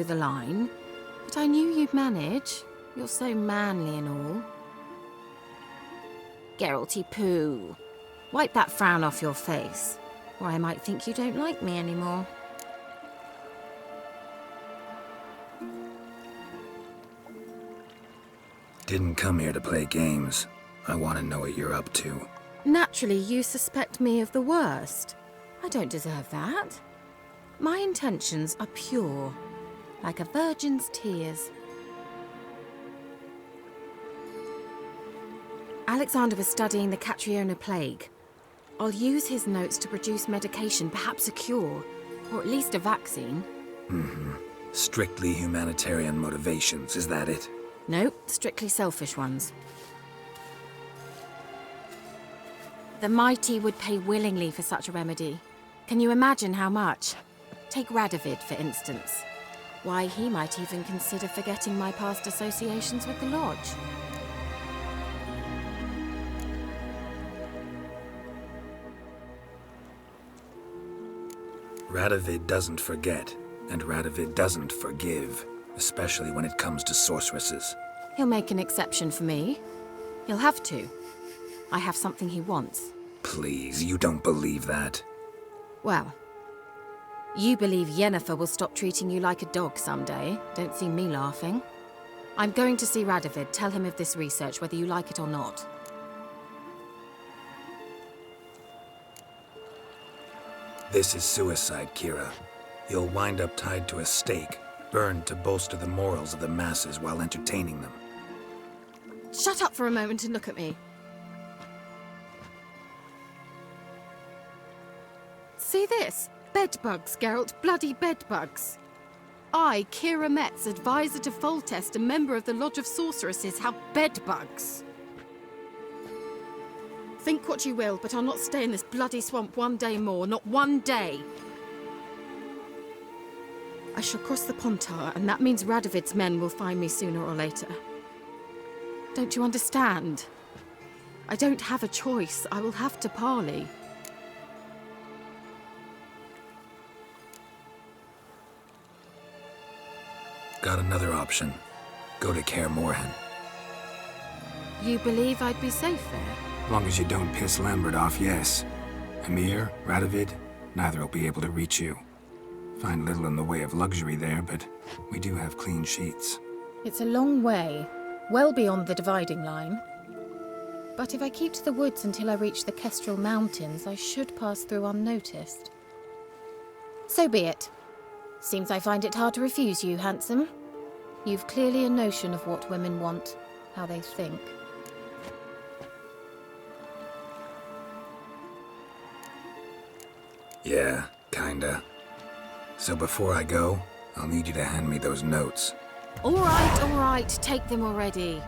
the line, but I knew you'd manage. You're so manly and all. Geralty poo. Wipe that frown off your face, or I might think you don't like me anymore. Didn't come here to play games. I want to know what you're up to. Naturally, you suspect me of the worst. I don't deserve that. My intentions are pure, like a virgin's tears. Alexander was studying the Catriona plague. I'll use his notes to produce medication, perhaps a cure, or at least a vaccine. Strictly humanitarian motivations, is that it? No, strictly selfish ones. The mighty would pay willingly for such a remedy. Can you imagine how much? Take Radovid, for instance. Why, he might even consider forgetting my past associations with the Lodge. Radovid doesn't forget, and Radovid doesn't forgive, especially when it comes to sorceresses. He'll make an exception for me. He'll have to. I have something he wants. Please, you don't believe that. Well, you believe Yennefer will stop treating you like a dog someday. Don't see me laughing. I'm going to see Radovid, tell him of this research, whether you like it or not. This is suicide, Kira. You'll wind up tied to a stake, burned to bolster the morals of the masses while entertaining them. Shut up for a moment and look at me. See this? Bedbugs, Geralt. Bloody bedbugs. I, Kira Metz, advisor to Foltest and member of the Lodge of Sorceresses, have bedbugs. Think what you will, but I'll not stay in this bloody swamp one day more. Not one day. I shall cross the Pontar, and that means Radovid's men will find me sooner or later. Don't you understand? I don't have a choice. I will have to parley. Got another option. Go to Kaer Morhen. You believe I'd be safe there? Long as you don't piss Lambert off, yes. Emir, Radovid, neither will be able to reach you. Find little in the way of luxury there, but we do have clean sheets. It's a long way, well beyond the dividing line. But if I keep to the woods until I reach the Kestrel Mountains, I should pass through unnoticed. So be it. Seems I find it hard to refuse you, handsome. You've clearly a notion of what women want, how they think. Yeah, kinda. So before I go, I'll need you to hand me those notes. All right, take them already.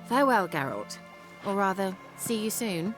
Farewell, Geralt. Or rather, see you soon.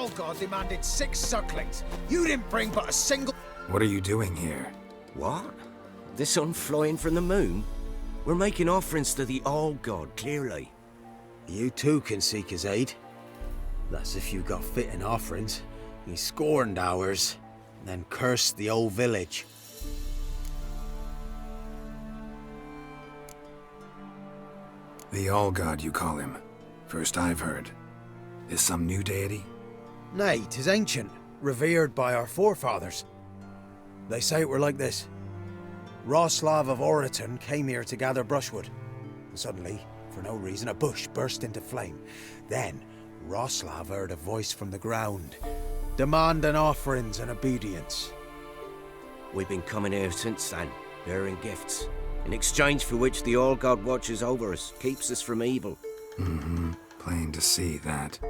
All God demanded 6 sucklings. You didn't bring but a single... What are you doing here? What? The sun flying from the moon? We're making offerings to the All-God, clearly. You too can seek his aid. That's if you got fitting offerings. He scorned ours, then cursed the old village. The All-God, you call him. First I've heard. Is some new deity? Nay, 'tis ancient, revered by our forefathers. They say it were like this. Roslav of Oriton came here to gather brushwood. And suddenly, for no reason, a bush burst into flame. Then, Roslav heard a voice from the ground, demanding offerings and obedience. We've been coming here since then, bearing gifts, in exchange for which the All-God watches over us, keeps us from evil. Plain to see that.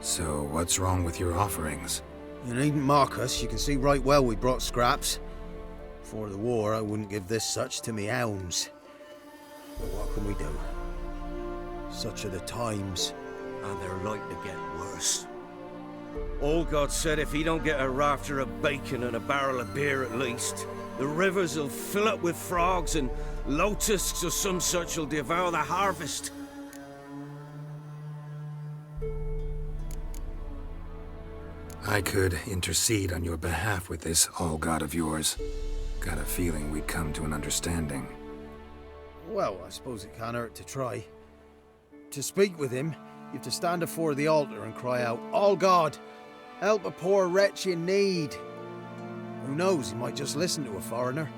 So, what's wrong with your offerings? You needn't mock us, you can see right well we brought scraps. Before the war, I wouldn't give this such to me hounds. But what can we do? Such are the times. And they're like to get worse. All-God said if he don't get a rafter of bacon and a barrel of beer at least, the rivers will fill up with frogs and locusts or some such will devour the harvest. I could intercede on your behalf with this All-God of yours. Got a feeling we'd come to an understanding. Well, I suppose it can't hurt to try. To speak with him, you have to stand before the altar and cry out, "All God, help a poor wretch in need." Who knows, he might just listen to a foreigner.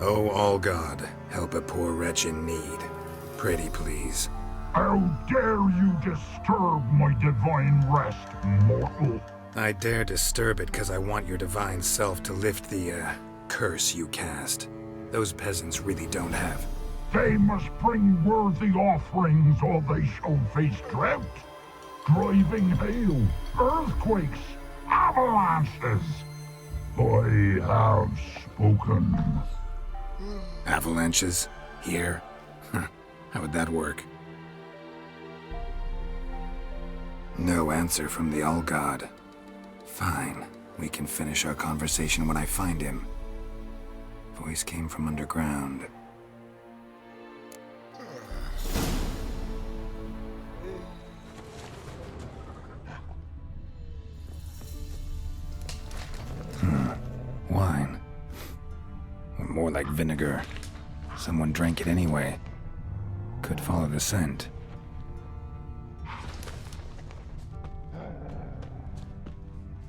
Oh, All-God, help a poor wretch in need. Pretty please. How dare you disturb my divine rest, mortal? I dare disturb it because I want your divine self to lift the, curse you cast. Those peasants really don't have. They must bring worthy offerings or they shall face drought, driving hail, earthquakes, avalanches. I have spoken. Avalanches? Here? How would that work? No answer from the All-God. Fine. We can finish our conversation when I find him. Voice came from underground. Wine. Or more like vinegar. Someone drank it anyway. Could follow the scent.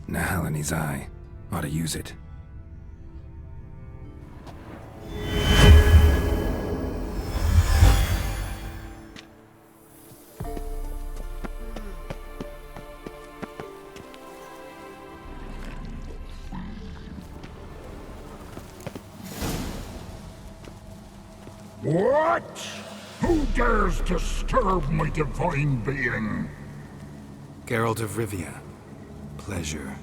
Nahal in his eye. Ought to use it. What? Who dares disturb my divine being? Geralt of Rivia. Pleasure.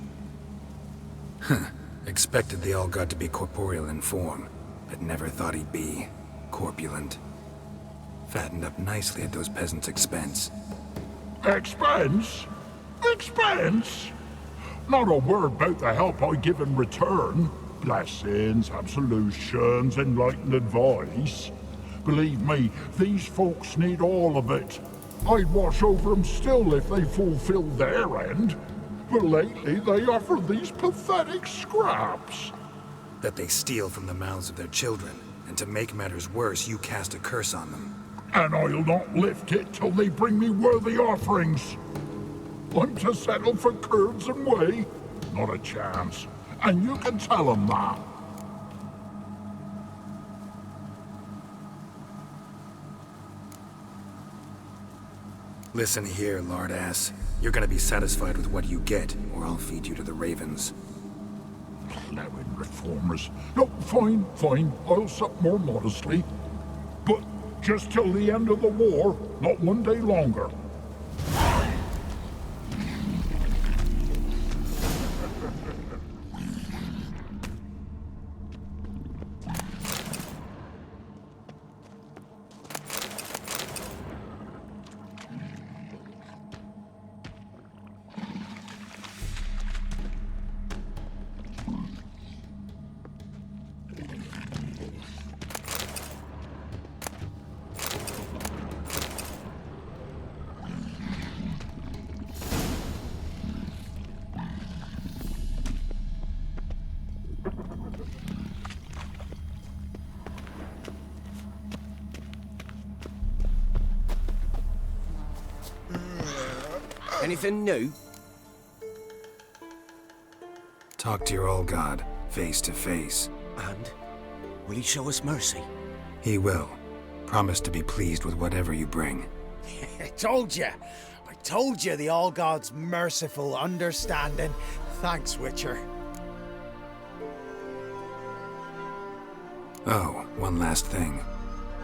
Expected the All-God to be corporeal in form, but never thought he'd be corpulent. Fattened up nicely at those peasants' expense. Expense? Expense? Not a word about the help I give in return. Blessings, absolutions, enlightened advice. Believe me, these folks need all of it. I'd watch over them still if they fulfilled their end. But lately they offer these pathetic scraps. That they steal from the mouths of their children, and to make matters worse, you cast a curse on them. And I'll not lift it till they bring me worthy offerings. I'm to settle for curds and whey? Not a chance. And you can tell them that. Listen here, lard-ass. You're gonna be satisfied with what you get, or I'll feed you to the ravens. Plowing reformers. No, fine, fine. I'll sup more modestly. But just till the end of the war, not one day longer. Anything new? Talk to your old god, face to face. And will he show us mercy? He will. Promise to be pleased with whatever you bring. I told you! I told you the All-God's merciful understanding. Thanks, Witcher. Oh, one last thing.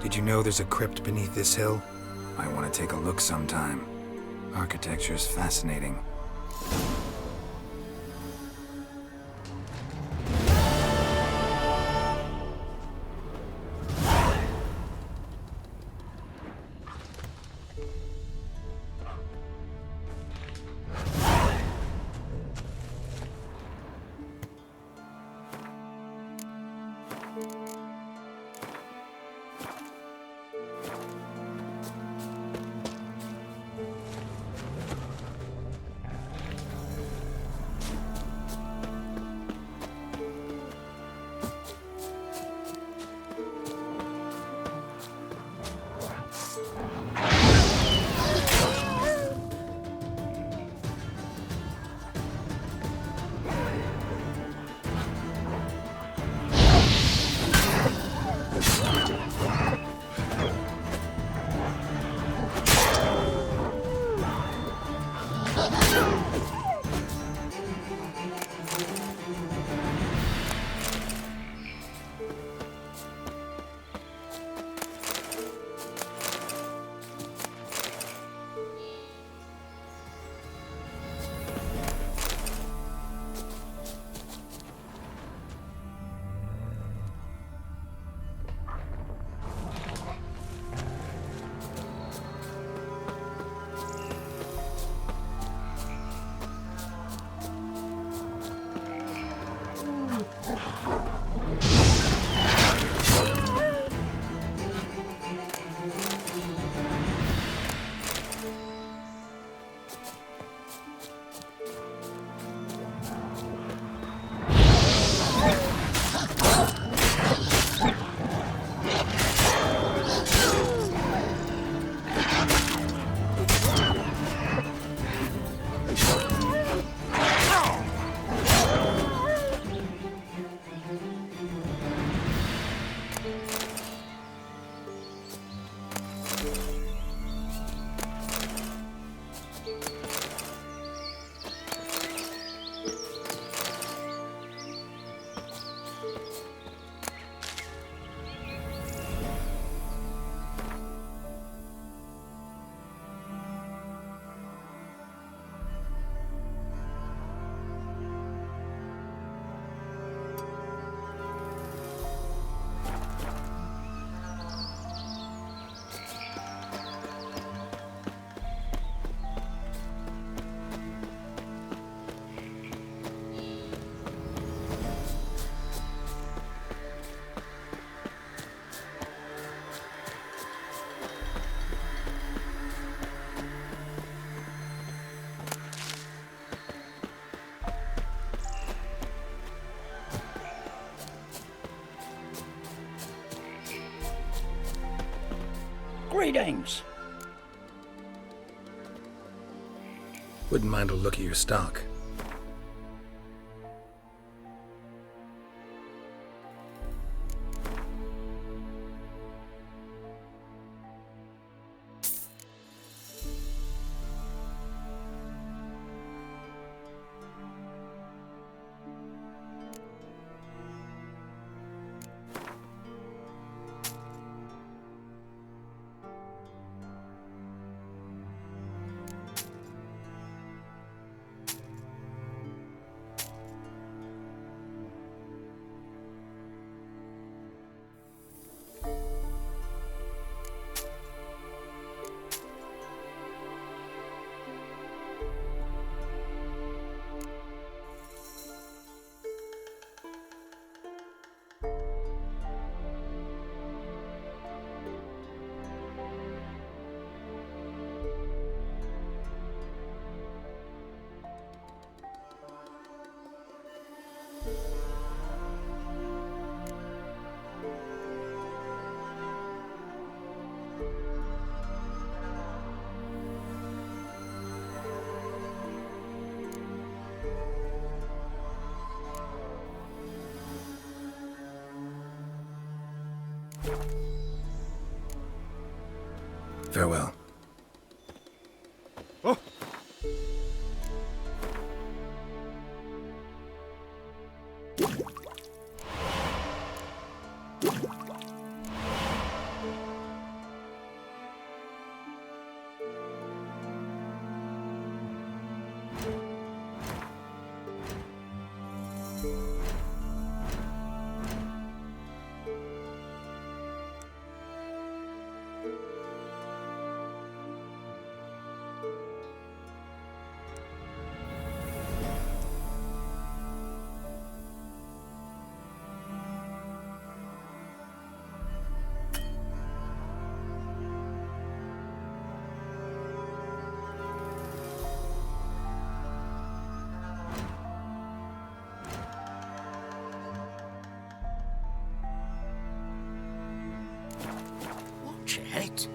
Did you know there's a crypt beneath this hill? I want to take a look sometime. Architecture's fascinating. Greetings. Wouldn't mind a look at your stock. Farewell. Oh, watch it.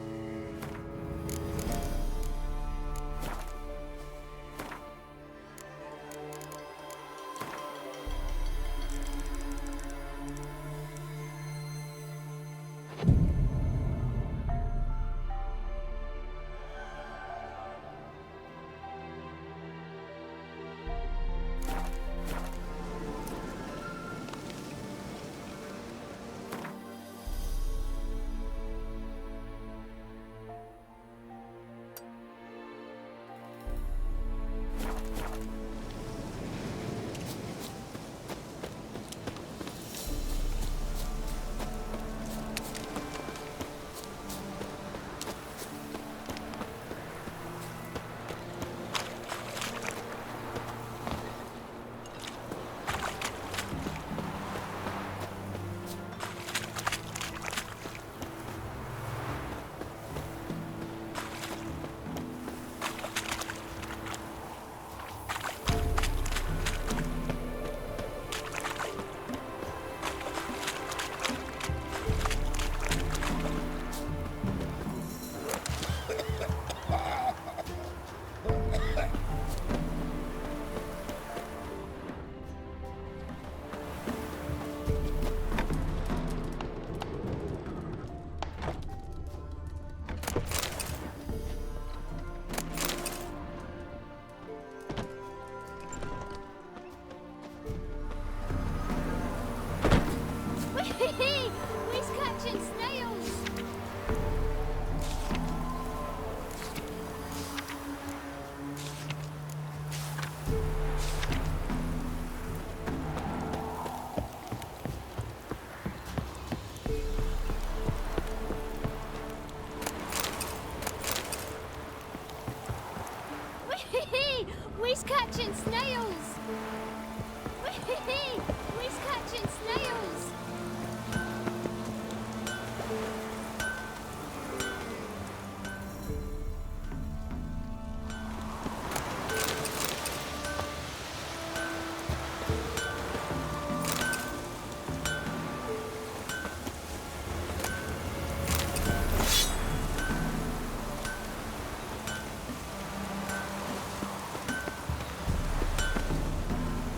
We're catching snails! We're catching snails! We're catching snails!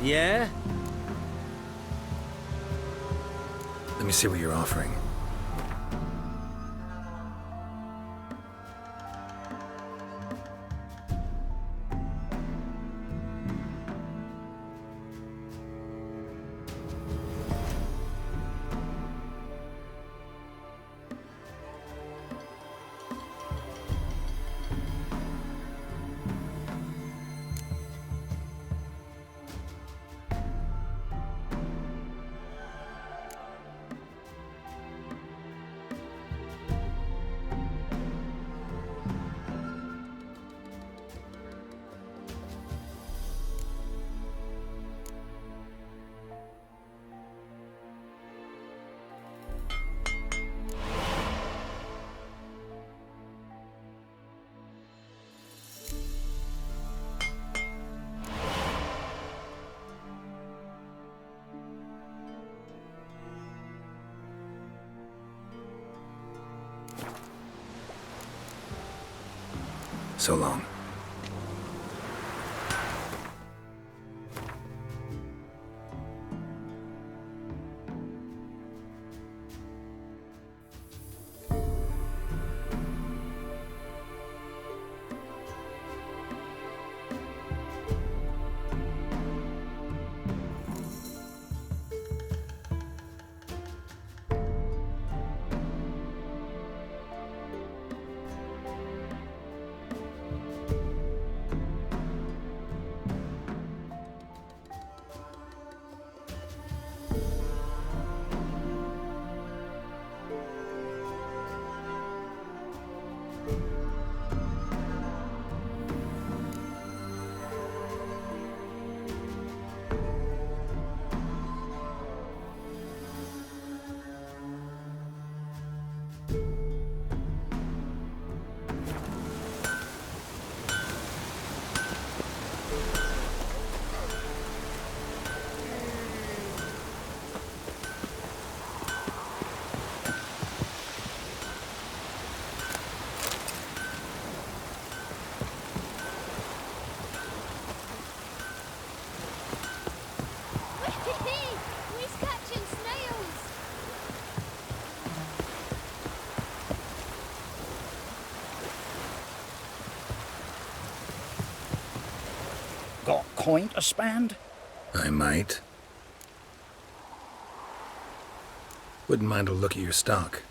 Yeah? Let me see what you're offering. So long. point a spand? I might. Wouldn't mind a look at your stock.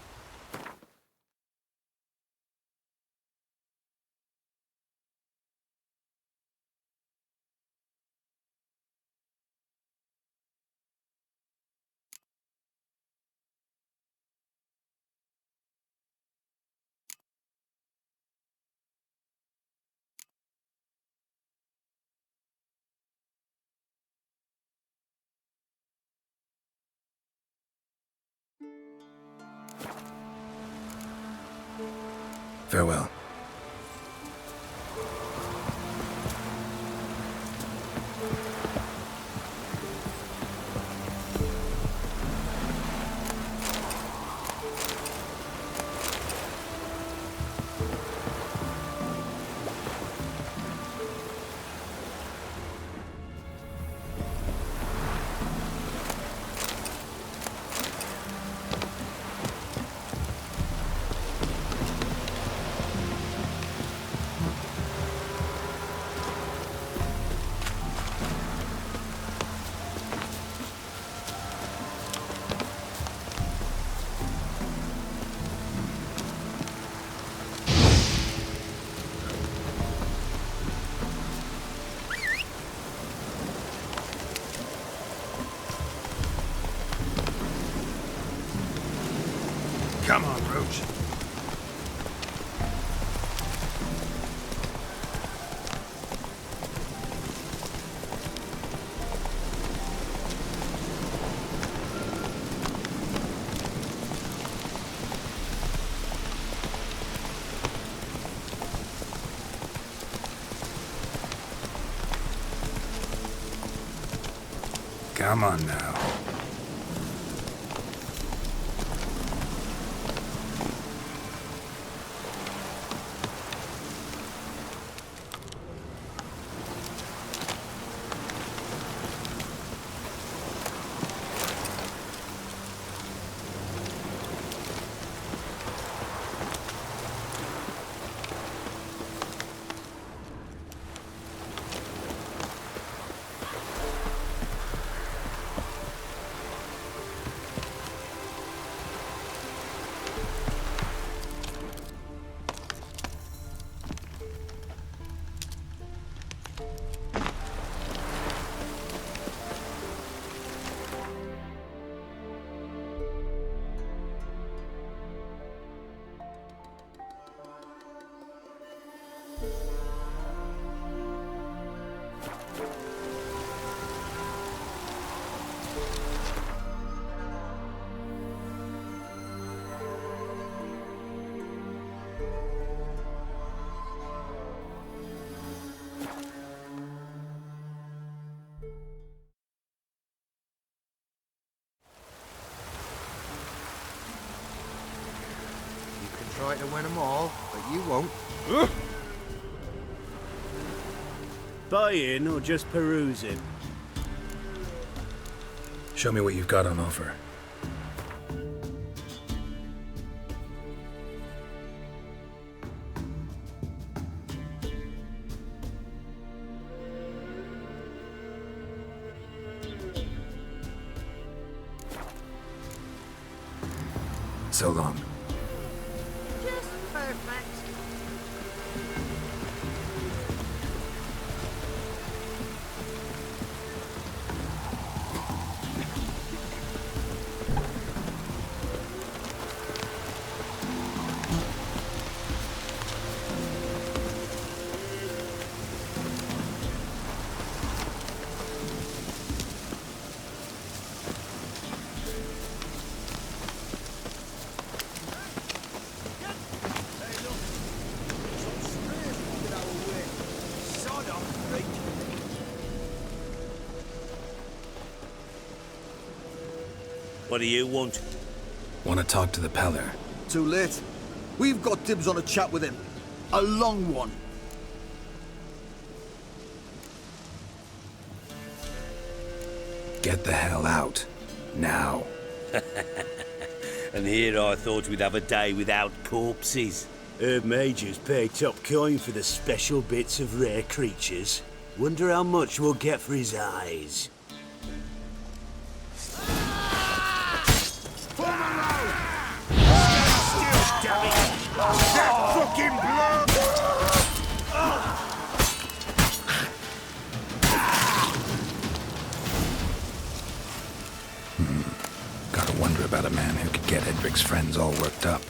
Farewell. Come on, Roach. Come on now. Try to win them all, but you won't. Buying or just perusing? Show me what you've got on offer. So long. Just perfect. What do you want? Want to talk to the Peller? Too late. We've got dibs on a chat with him. A long one. Get the hell out. Now. And here I thought we'd have a day without corpses. Herb Major's paid top coin for the special bits of rare creatures. Wonder how much we'll get for his eyes. Fucking blood! Gotta wonder about a man who could get Edric's friends all worked up.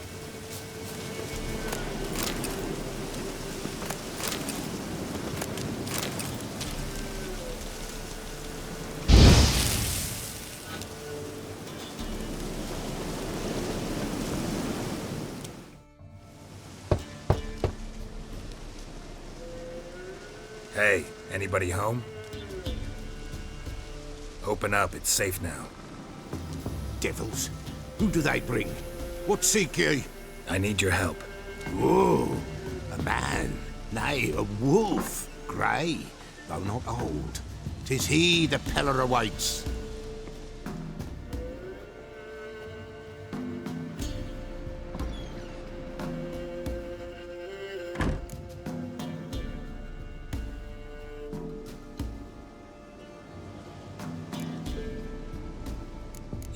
Hey, anybody home? Open up, it's safe now. Devils. Who do they bring? What seek ye? I need your help. Whoa, a man, nay, a wolf, grey, though not old. 'Tis he the Peller awaits.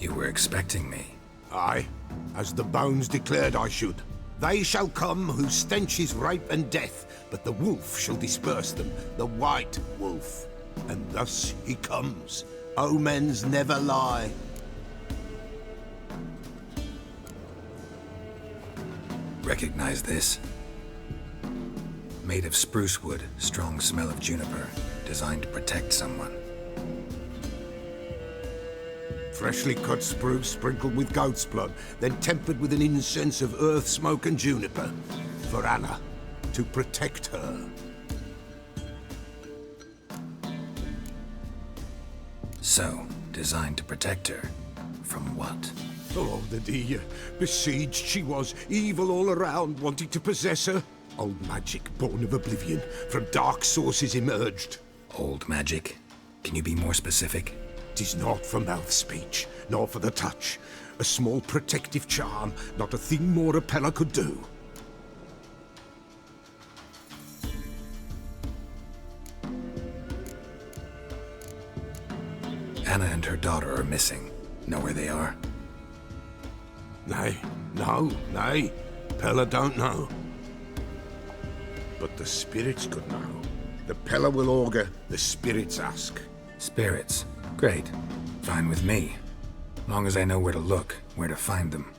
You were expecting me. Aye, as the bones declared I should. They shall come whose stench is rape and death, but the wolf shall disperse them, the white wolf. And thus he comes. Omens never lie. Recognize this? Made of spruce wood, strong smell of juniper, designed to protect someone. Freshly cut spruce sprinkled with goat's blood, then tempered with an incense of earth, smoke and juniper. For Anna, to protect her. So, designed to protect her. From what? Oh, the dear. Besieged she was, evil all around, wanting to possess her. Old magic, born of oblivion, from dark sources emerged. Old magic? Can you be more specific? 'Tis not for mouth speech, nor for the touch. A small protective charm, not a thing more a Peller could do. Anna and her daughter are missing. Know where they are? Nay, nay. Peller don't know. But the spirits could know. The Peller will augur, the spirits ask. Spirits. Great. Fine with me. Long as I know where to look, where to find them.